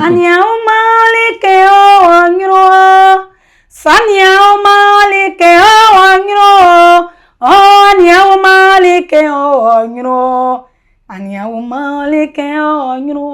Sanya Malike Onyro. Sanya Malike Onyro. Anya Malike Onyro. Anya Malike Onyro.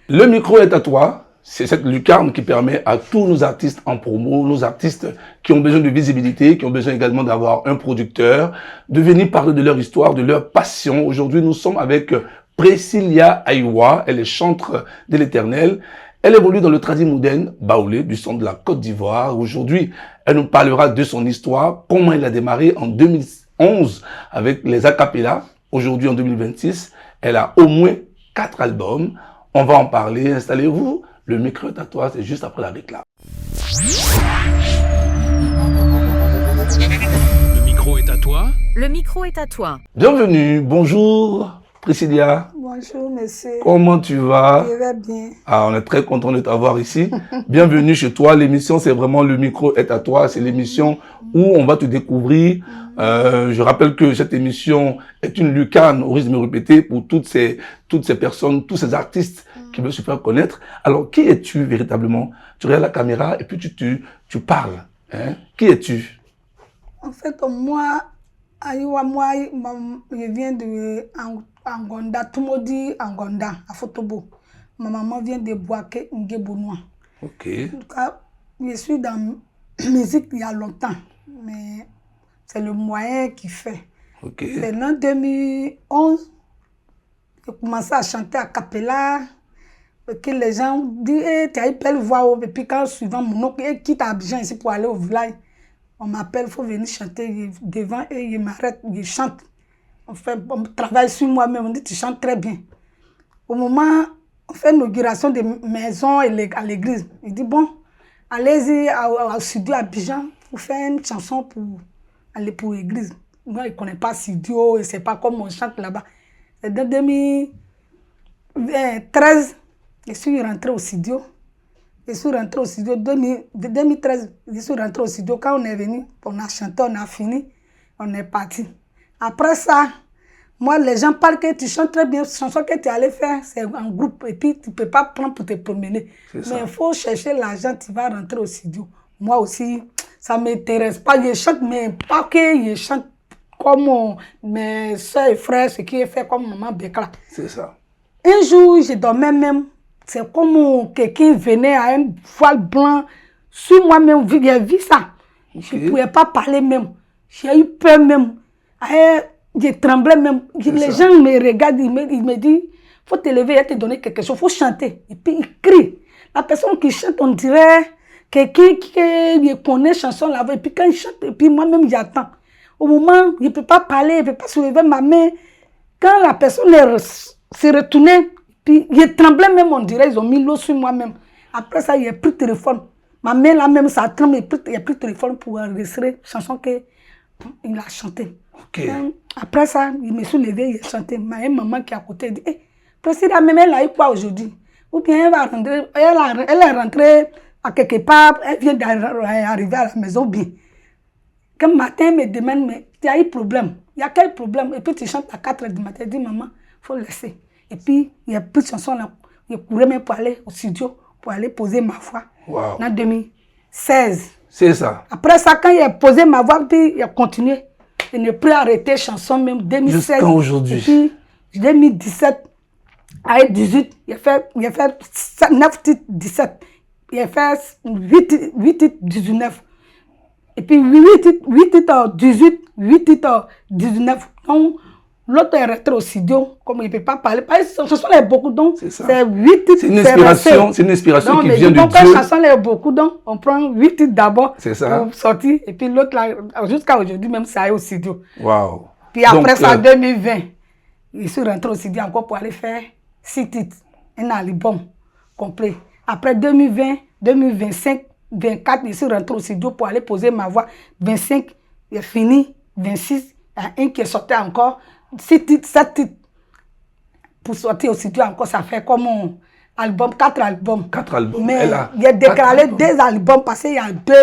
Le micro est à toi. C'est cette lucarne qui permet à tous nos artistes en promo, nos artistes qui ont besoin de visibilité, qui ont besoin également d'avoir un producteur, de venir parler de leur histoire, de leur passion. Aujourd'hui, nous sommes avec Priscilla Aïwa. Elle est chantre de l'Éternel. Elle évolue dans le tradit moderne baoulé du son de la Côte d'Ivoire. Aujourd'hui, elle nous parlera de son histoire, comment elle a démarré en 2011 avec les acapellas. Aujourd'hui, en 2026, elle a au moins 4 albums. On va en parler. Installez-vous. Le micro est à toi, c'est juste après la réclame. Le micro est à toi. Le micro est à toi. Bienvenue, bonjour Priscilla. Bonjour, monsieur. Comment tu vas? Je vais bien. Ah, on est très content de t'avoir ici. Bienvenue chez toi. L'émission, c'est vraiment Le micro est à toi. C'est l'émission où on va te découvrir. Je rappelle que cette émission est une lucarne, au risque de me répéter, pour toutes ces personnes, tous ces artistes qui veulent se faire connaître. Alors, qui es-tu véritablement? Tu regardes la caméra et puis tu parles. Hein? Qui es-tu? En fait, moi, je viens de Angonda, tout le monde dit Angonda, à Fotobo. Ma maman vient de Boaké, Ngebonois. Ok. En tout cas, je suis dans la musique il y a longtemps, mais c'est le moyen qui fait. Ok. C'est en 2011, j'ai commencé à chanter à cappella, que les gens disent hey, tu as une belle voix. Et puis quand suivant mon oncle quitte à Abidjan ici pour aller au village, on m'appelle, il faut venir chanter devant et il m'arrête, il chante. On travaille sur moi-même, on dit tu chantes très bien. Au moment, on fait l'inauguration des maisons à l'église. Il dit bon, allez-y au studio à Abidjan pour faire une chanson pour aller pour l'église. Moi, il ne connaît pas studio, il ne sait pas comment on chante là-bas. C'est en 2013, je suis rentrée au studio. Je suis rentrée au studio 2013. Je suis rentrée au studio. Quand on est venu, on a chanté, on a fini, on est parti. Après ça, moi, les gens parlent que tu chantes très bien. La chanson que tu allais faire, c'est en groupe. Et puis, tu ne peux pas prendre pour te promener. Mais il faut chercher l'argent, tu vas rentrer au studio. Moi aussi, ça ne m'intéresse pas. Je chante, mais pas que je chante comme mes soeurs et frères, ce qui est fait comme maman Bekla. C'est ça. Un jour, je dormais même. C'est comme quelqu'un venait à un voile blanc sur moi-même. J'ai vu ça. Je ne pouvais pas parler même. J'ai eu peur même. Je tremblais même. Les gens me regardent, ils me disent, il faut te lever et te donner quelque chose, il faut chanter. Et puis ils crient. La personne qui chante, on dirait quelqu'un qui connaît chanson là-bas. Et puis quand il chante, et puis moi-même j'attends. Au moment, je ne peux pas parler, je ne peux pas soulever ma main. Quand la personne s'est retournée, puis je tremblais même, on dirait, ils ont mis l'eau sur moi-même. Après ça, il n'y a plus de téléphone. Ma main là même, ça tremble, il n'y a plus de téléphone pour enregistrer la chanson qu'il a chantée. Okay. Après ça, il me suis levé, il a chanté. Ma maman qui est à côté dit, hey, Priscilla, même elle a eu quoi aujourd'hui? Ou bien elle est rentrée à quelque part, elle vient d'arriver à la maison bien. Quand matin, elle me demande, mais tu as eu problème? Il y a quel problème? Et puis tu chantes à 4h du matin, elle dit, maman, il faut laisser. Et puis, il n'y a plus de chansons là. Je courais même pour aller au studio, pour aller poser ma voix. Wow. En 2016. C'est ça. Après ça, quand il a posé ma voix, puis il a continué. Il n'a plus arrêté chanson même 2016. Jusqu'à aujourd'hui. Et puis, 2017 à 18, il a fait 9 titres 17. Il a fait 8 titres 19. Et puis 8 titres 18, 8 titres 19. Donc, l'autre est rentré au studio, comme il ne peut pas parler. Parce que sa chanson est beaucoup, donc c'est 8 titres. C'est une inspiration qui vient de Dieu. Donc, la chanson est beaucoup, donc on prend 8 titres d'abord pour sortir. Et puis l'autre, là, jusqu'à aujourd'hui, même ça est au studio. Wow. Puis après ça, en 2020, je suis rentré au studio encore pour aller faire 6 titres, un album complet. Après 2020, 2025, 24, je suis rentré au studio pour aller poser ma voix. 25, il est fini. 26, il y a un qui est sorti encore. 6 titres, 7 titres. Pour sortir au studio encore, ça fait comme un album, 4 albums. 4 albums. Mais il a déclaré 2 albums parce qu'il y a 2.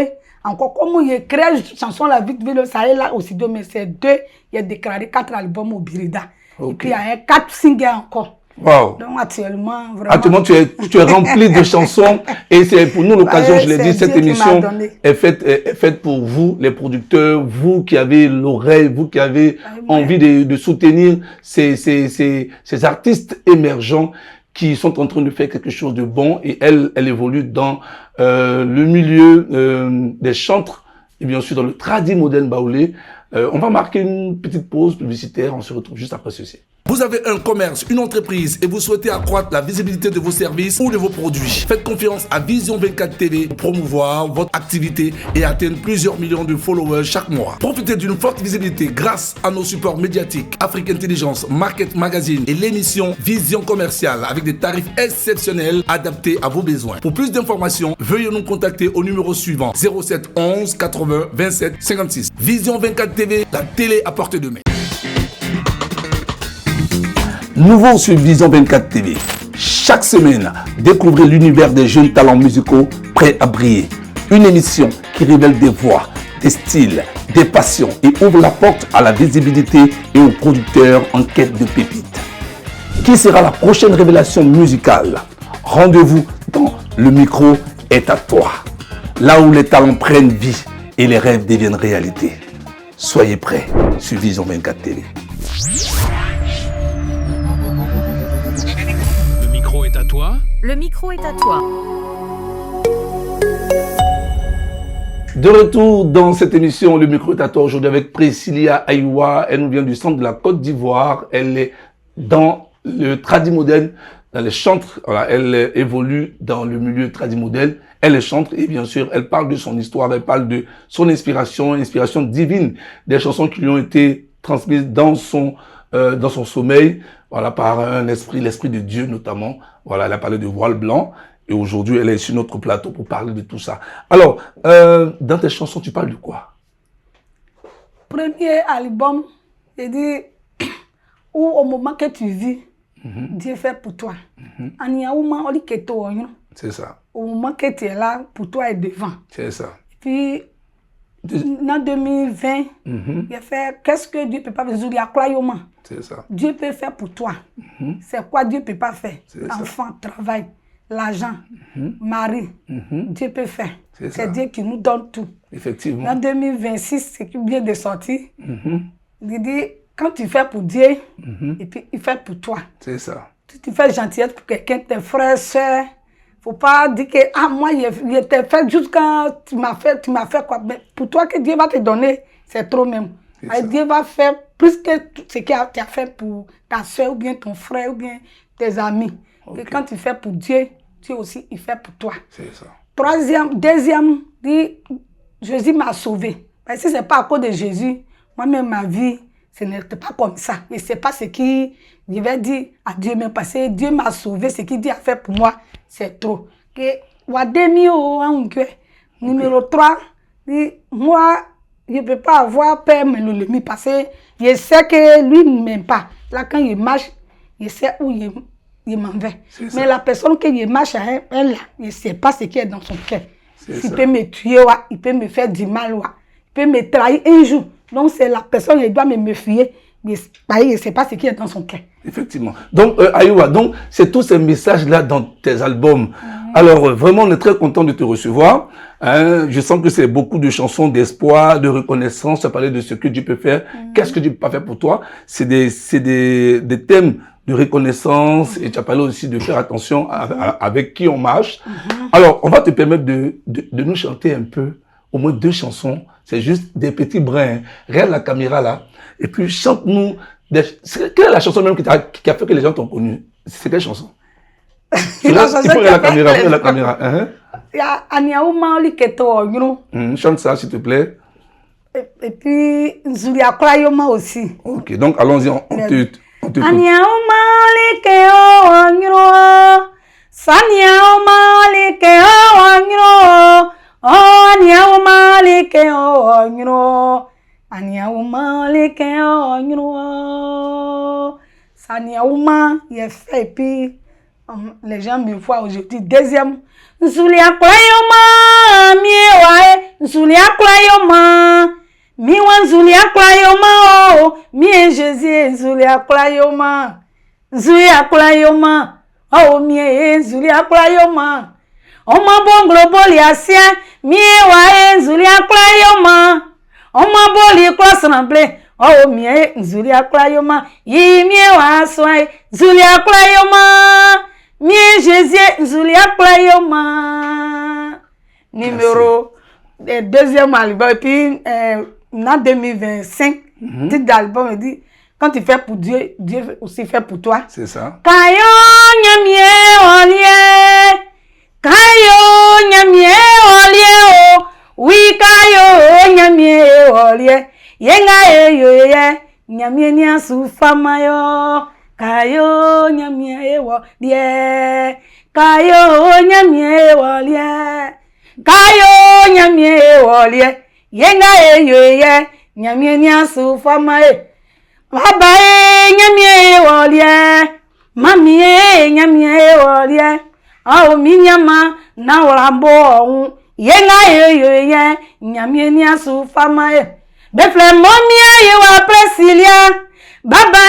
Encore, comme il a créé une chanson, la vite, ça est là au studio, mais c'est 2. Il a déclaré 4 albums au Birida. Okay. Et puis il y a 4 singles encore. Wow. Donc actuellement, vraiment... Actuellement, tu es rempli de chansons et c'est pour nous l'occasion, je l'ai dit, cette émission est faite pour vous, les producteurs, vous qui avez l'oreille, vous qui avez envie de soutenir ces artistes émergents qui sont en train de faire quelque chose de bon et elle évolue dans le milieu des chantres et bien sûr dans le tradi moderne baoulé. On va marquer une petite pause publicitaire, on se retrouve juste après ceci. Vous avez un commerce, une entreprise et vous souhaitez accroître la visibilité de vos services ou de vos produits. Faites confiance à Vision 24 TV pour promouvoir votre activité et atteindre plusieurs millions de followers chaque mois. Profitez d'une forte visibilité grâce à nos supports médiatiques, Afrique Intelligence, Market Magazine et l'émission Vision Commerciale avec des tarifs exceptionnels adaptés à vos besoins. Pour plus d'informations, veuillez nous contacter au numéro suivant 07 11 80 27 56. Vision 24 TV, la télé à portée de main. Nouveau sur Vision 24 TV. Chaque semaine, découvrez l'univers des jeunes talents musicaux prêts à briller. Une émission qui révèle des voix, des styles, des passions et ouvre la porte à la visibilité et aux producteurs en quête de pépites. Qui sera la prochaine révélation musicale? Rendez-vous dans Le micro est à toi. Là où les talents prennent vie et les rêves deviennent réalité. Soyez prêts sur Vision 24 TV. À toi. Le micro est à toi. De retour dans cette émission, le micro est à toi aujourd'hui avec Priscilla Aïwa. Elle nous vient du centre de la Côte d'Ivoire. Elle est dans le tradi moderne, dans les chantres. Voilà, elle évolue dans le milieu tradi moderne. Elle est chantre et bien sûr, elle parle de son histoire, elle parle de son inspiration divine, des chansons qui lui ont été transmises dans son sommeil, voilà, par un esprit, l'esprit de Dieu notamment. Voilà, elle a parlé de voile blanc et aujourd'hui, elle est sur notre plateau pour parler de tout ça. Alors, dans tes chansons, tu parles de quoi? Premier album, j'ai dit, où au moment que tu vis, Dieu fait pour toi. C'est ça. Au moment que tu es là, pour toi est devant. C'est ça. Puis, en 2020, il a fait qu'est-ce que Dieu peut pas faire? C'est ça. Dieu peut faire pour toi. C'est quoi Dieu peut pas faire? Enfant, travail, l'argent, mari. Dieu peut faire. C'est Dieu qui nous donne tout. Effectivement. En 2026, c'est qui vient de sortir. Il dit, quand tu fais pour Dieu, et puis il fait pour toi. C'est ça. Si tu fais gentillesse pour quelqu'un, tes frères, soeurs, faut pas dire que moi, il t'ai fait juste quand tu m'as fait quoi. Mais pour toi, que Dieu va te donner, c'est trop même. Dieu va faire plus que ce qu'il a fait pour ta soeur, ou bien ton frère, ou bien tes amis. Et quand tu fais pour Dieu, Dieu aussi, il fait pour toi. C'est ça. Deuxième, dit, Jésus m'a sauvé. Parce que si ce n'est pas à cause de Jésus, moi-même, ma vie, ce n'était pas comme ça. Et ce n'est pas ce qui, je vais dire à Dieu, mais parce que Dieu m'a sauvé, ce qu'il Dieu a fait pour moi, c'est trop. Numéro 3, moi, je ne peux pas avoir peur de l'ennemi parce que je sais que lui ne m'aime pas. Là, quand il marche, je sais où il m'en va. Mais la personne qui marche à elle, je ne sais pas ce qui est dans son cœur. Il peut me tuer, il peut me faire du mal, il peut me trahir un jour. Donc, c'est la personne qui doit me méfier. Je ne sais pas ce qui est dans son cœur. Effectivement. Donc, Aïwa, donc, c'est tous ces messages-là dans tes albums. Alors, vraiment, on est très content de te recevoir. Je sens que c'est beaucoup de chansons d'espoir, de reconnaissance. Tu as parlé de ce que Dieu peut faire. Qu'est-ce que Dieu peut pas faire pour toi? C'est des thèmes de reconnaissance et tu as parlé aussi de faire attention avec qui on marche. Alors, on va te permettre de nous chanter un peu, au moins 2 chansons. C'est juste des petits brins. Regarde la caméra là. Et puis, chante-nous. Quelle est la chanson même qui a fait que les gens t'ont connu? C'est quelle chanson? Il faut regarder la caméra. Chante ça, s'il te plaît. Et puis, Zulia Krayoma aussi. Ok, donc allons-y, on te et puis les gens me voient aujourd'hui. Deuxième, Zulia Krayoma, Zulia Krayoma, Zulia Krayoma, Jésus, Zulia Krayoma. Zulia Kulayoma, oh, mie, Zulia Kulayoma. Oma bonglo boli asien, mie wa Zulia Kulayoma. Oma boli croissant oh, mie, Zulia Kulayoma. Yi mie wa soin, Zulia Kulayoma. Mie Jésus, Zulia Kulayoma. Numéro deuxième album, et puis en 2025, titre d'album me dit quand tu fais pour Dieu, Dieu aussi fait pour toi. C'est ça. Kayo nyamie olie, kayo nyamie olie o, oui kayo nyamie olie, yenga yo ye, nyamie nya sufama yo, kayo nyamie olie, kayo nyamie olie. Kayo nyamie olie yenga yo ye nyamie nya sufama e baba e nyamie olie mami e nyamie olie awo mi nyama na orambo ohun yenga yo ye nyamie nya sufama e befle momi e wa Presilia baba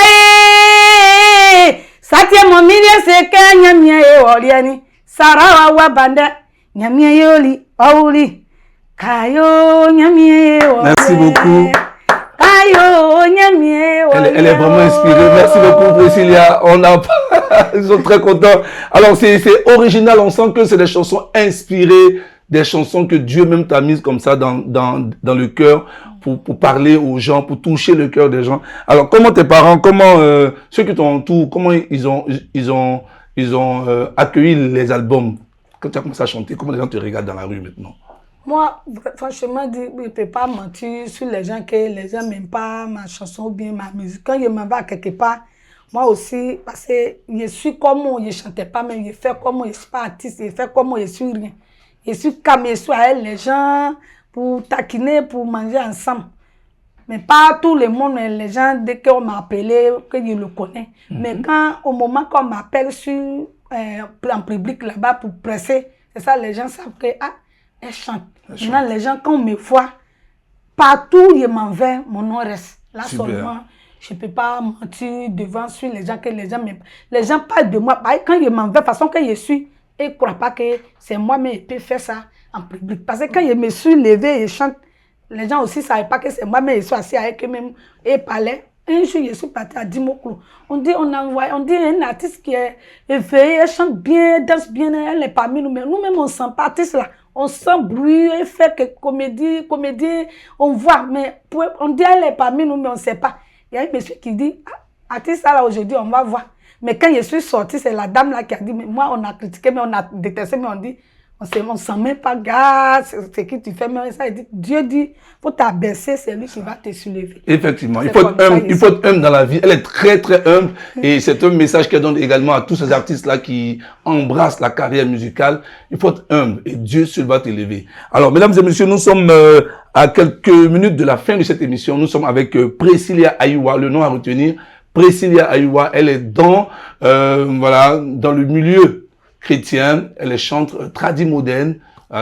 e satie momi le se ke nyamie olie ni sarawa wa bande nyamie yoli auli kayo nyamie o. Merci beaucoup. Kayo nyamie o. Elle est vraiment inspirée. Merci beaucoup Presilia. Ils sont très contents. Alors c'est original, on sent que c'est des chansons inspirées, des chansons que Dieu même t'a mises comme ça dans le cœur pour parler aux gens, pour toucher le cœur des gens. Alors comment tes parents, comment ceux qui t'entourent, comment ils ont accueilli les albums? Quand tu as commencé à chanter, comment les gens te regardent dans la rue maintenant? Moi, franchement, je ne peux pas mentir sur les gens que les gens n'aiment pas ma chanson ou bien ma musique. Quand je m'en vais quelque part, moi aussi, parce que je suis comme moi, je ne chantais pas, mais je fais comme moi, je ne suis pas artiste, je fais comme moi, je suis rien. Je suis comme je suis avec les gens pour taquiner, pour manger ensemble. Mais pas tout le monde, les gens, dès qu'on m'a appelé, que je le connais. Mais quand, au moment qu'on m'appelle sur en public là-bas pour presser, c'est ça, les gens savent que elle chante. Maintenant, les gens, quand on me voit, partout je m'en vais, mon nom reste. Là super. Seulement, je ne peux pas mentir devant sur les gens, que les gens parlent de moi. Quand je m'en vais, de façon que je suis, ils ne croient pas que c'est moi, mais je peux faire ça en public. Parce que quand je me suis levé et je chante, les gens aussi ne savaient pas que c'est moi, mais ils sont assis avec eux-mêmes et parlaient. Un jour, je suis parti à Dimoklo. On dit un artiste qui est éveillé, elle chante bien, danse bien, elle est parmi nous. Mais nous-mêmes, on ne sent pas artiste là. On sent bruit, elle fait que comédie, on voit. Mais on dit elle est parmi nous, mais on ne sait pas. Il y a un monsieur qui dit, artiste là aujourd'hui, on va voir. Mais quand je suis sortie, c'est la dame là qui a dit, mais moi on a critiqué, mais on a détesté, mais on dit, on ne sent même pas, gars, c'est qui tu fais, mais ça, il dit, Dieu dit, faut t'abaisser, c'est lui qui va te soulever. Effectivement, il faut être humble dans la vie. Elle est très très humble et c'est un message qu'elle donne également à tous ces artistes-là qui embrassent la carrière musicale. Il faut être humble et Dieu seul va t'élever. Alors, mesdames et messieurs, nous sommes à quelques minutes de la fin de cette émission. Nous sommes avec Presilia Ayuwa, le nom à retenir. Presilia Ayuwa, elle est dans le milieu chrétienne, elle chante tradi moderne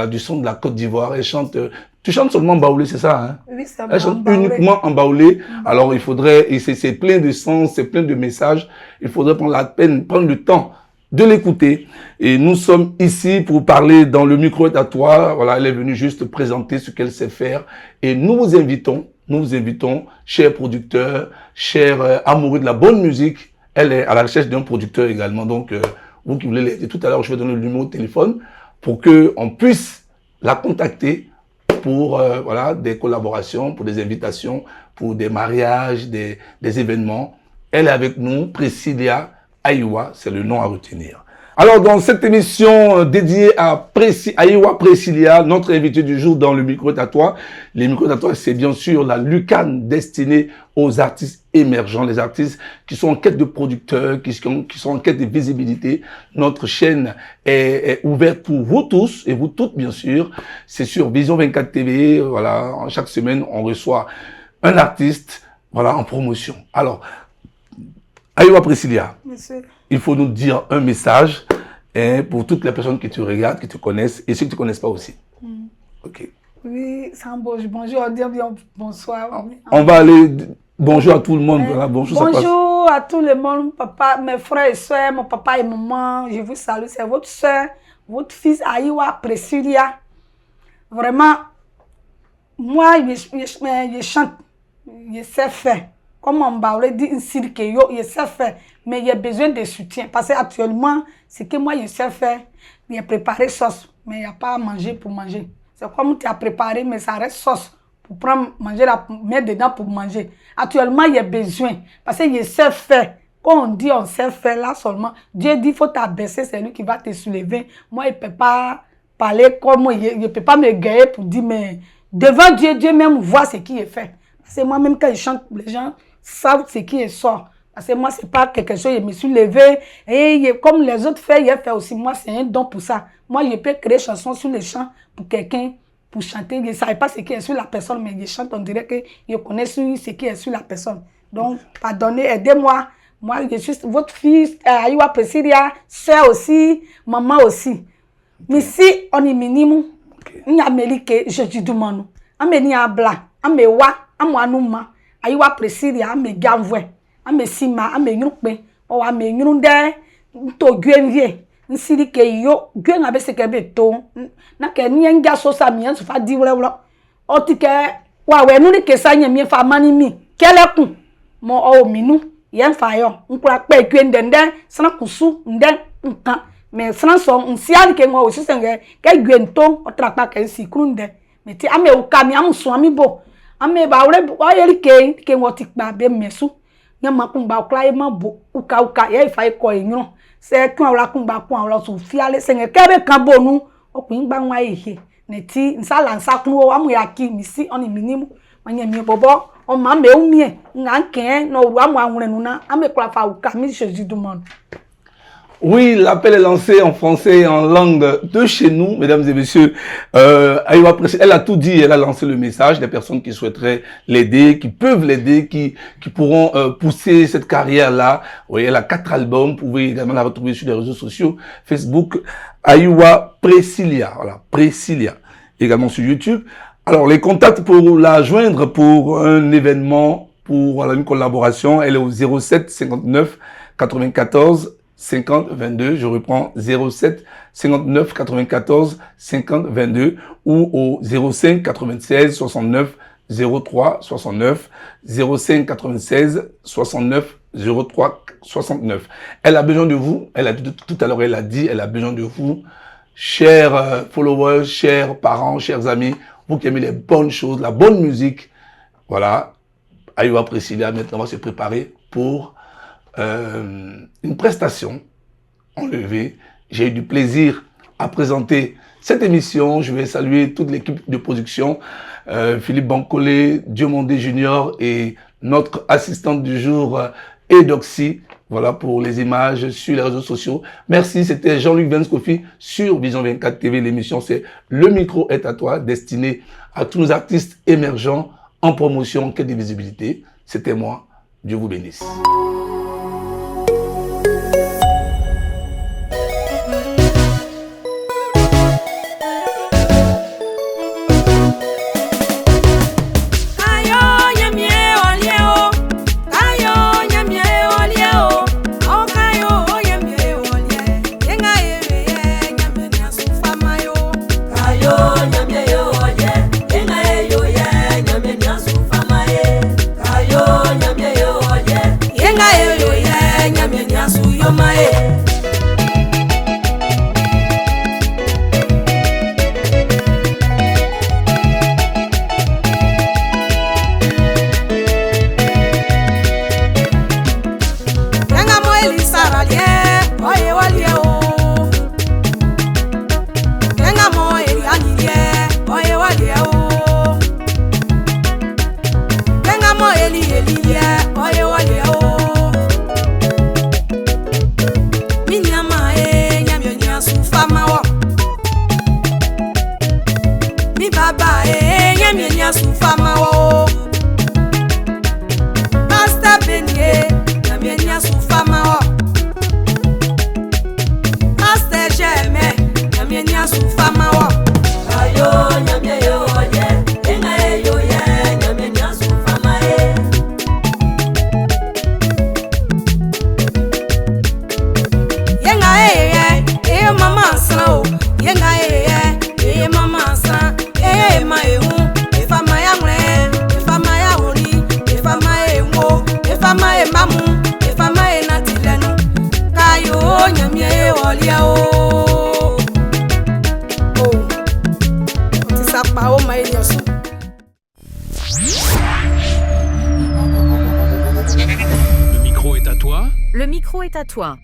du son de la Côte d'Ivoire. Elle chante, tu chantes seulement en baoulé, c'est ça, hein? Oui, c'est elle chante uniquement en baoulé. Alors il faudrait, et c'est plein de sens, c'est plein de messages. Il faudrait prendre la peine, prendre le temps de l'écouter. Et nous sommes ici pour parler dans le micro est à toi. Voilà, elle est venue juste présenter ce qu'elle sait faire. Et nous vous invitons, chers producteurs, chers amoureux de la bonne musique. Elle est à la recherche d'un producteur également, donc vous qui voulez l'aider, tout à l'heure, je vais donner le numéro de téléphone pour qu'on puisse la contacter pour des collaborations, pour des invitations, pour des mariages, des événements. Elle est avec nous, Presilia Ayuwa, c'est le nom à retenir. Alors, dans cette émission dédiée à Ayuwa Presilia, notre invité du jour dans le micro est à toi. Les micros à toi, c'est bien sûr la Lucane destinée aux artistes émergents, les artistes qui sont en quête de producteurs, qui sont en quête de visibilité. Notre chaîne est ouverte pour vous tous et vous toutes, bien sûr. C'est sur Vision 24 TV. Voilà, chaque semaine, on reçoit un artiste, en promotion. Alors, Ayuwa Presilia, il faut nous dire un message pour toutes les personnes qui te regardent, qui te connaissent et ceux qui ne te connaissent pas aussi. Ok. Oui, bonjour, bien bonsoir. On va aller Bonjour à tout le monde. Voilà, bonjour, bonjour à tout le monde, papa, mes frères et soeurs, mon papa et maman. Je vous salue. C'est votre soeur, votre fils Aïwa Priscilla. Vraiment, moi, je chante, je sais faire. Comme on m'a dit, je sais faire. Mais il y a besoin de soutien. Parce qu'actuellement, ce que moi, je sais faire, il y a préparé sauce. Mais il n'y a pas à manger pour manger. C'est comme tu as préparé, mais ça reste sauce. Pour prendre, manger, mettre dedans pour manger. Actuellement, il y a besoin. Parce que je sais faire. Quand on dit on sait faire là seulement, Dieu dit il faut t'abaisser, c'est lui qui va te soulever. Moi, il ne peut pas parler comme moi, il ne peut pas me guérir pour dire, mais devant Dieu, Dieu même voit ce qui est fait. Parce que moi-même, quand je chante, les gens savent ce qui est sort. Parce que moi, ce n'est pas quelque chose, je me suis levé et comme les autres font, il a fait aussi. Moi, c'est un don pour ça. Moi, je peux créer chansons sur les chants pour quelqu'un. Pour chanter, je ne savais pas ce qui est sur la personne, mais je chante, on dirait que je connais ce qui est sur la personne. Donc, pardonnez, aidez-moi. Moi, je suis votre fils, Aïwa Priscilla, soeur aussi, maman aussi. Mais si on est minime, on y a que je dis du monde. On me a blanc, on me wa, on me nouma, Aïwa Priscilla, on me gavoué, on me sima, on me nyukbe, on me nyunde, to guenvier. Nsiri ke yo gwen abe se kebe to na ke nyenga so sa mi enso fa di wlewlo o ti ke wa we nu ni ke sa nya mi fa mani mi kelekun mo o minu yen fa yo nkura pe gwen dende sana kusu nden nkan me sana so nsia ke ngo o sisenge ke gwen to o tra pa ke si krunde me ti ame u ka mi amusu ami bo ame ba wre o yeri ke ngo ti pa be mesu nya makun ba kla e ma bo uka ye fa ko enyo c'est quand on la combat pour on la soufiale c'est que kabonu okun gba nwa ehe neti nsala nsakun o amu yaki mi si on minimum manya mi bobo o ma me umie nga nken no ru amu anwurenu na ame kla fa uka mi Jésus du monde. Oui, l'appel est lancé en français et en langue de chez nous, mesdames et messieurs. Aïwa Priscilla, elle a tout dit, elle a lancé le message des personnes qui souhaiteraient l'aider, qui peuvent l'aider, qui pourront pousser cette carrière-là. Oui, elle a 4 albums, vous pouvez également la retrouver sur les réseaux sociaux, Facebook, Aïwa Priscilla, voilà, Priscilla, également sur YouTube. Alors, les contacts pour la joindre pour un événement, pour voilà, une collaboration, elle est au 07 59 94 50 22, je reprends 07 59 94 50 22 ou au 05 96 69 03 69 05 96 69 03 69. Elle a besoin de vous, elle a tout à l'heure elle a dit, elle a besoin de vous, chers followers, chers parents, chers amis, vous qui aimez les bonnes choses, la bonne musique. Voilà, Aïwa Priscilla maintenant va se préparer pour une prestation enlevée. J'ai eu du plaisir à présenter cette émission. Je vais saluer toute l'équipe de production, Philippe Bancolé, Diomondé Junior et notre assistante du jour, Edoxy. Voilà pour les images sur les réseaux sociaux. Merci, c'était Jean-Luc Venskofi sur Vision 24 TV. L'émission, c'est Le micro est à toi, destiné à tous nos artistes émergents en promotion, en quête de visibilité. C'était moi. Dieu vous bénisse. Kolia o. Oh. Tu sais pas où maïs nyosu. Le micro est à toi. Le micro est à toi.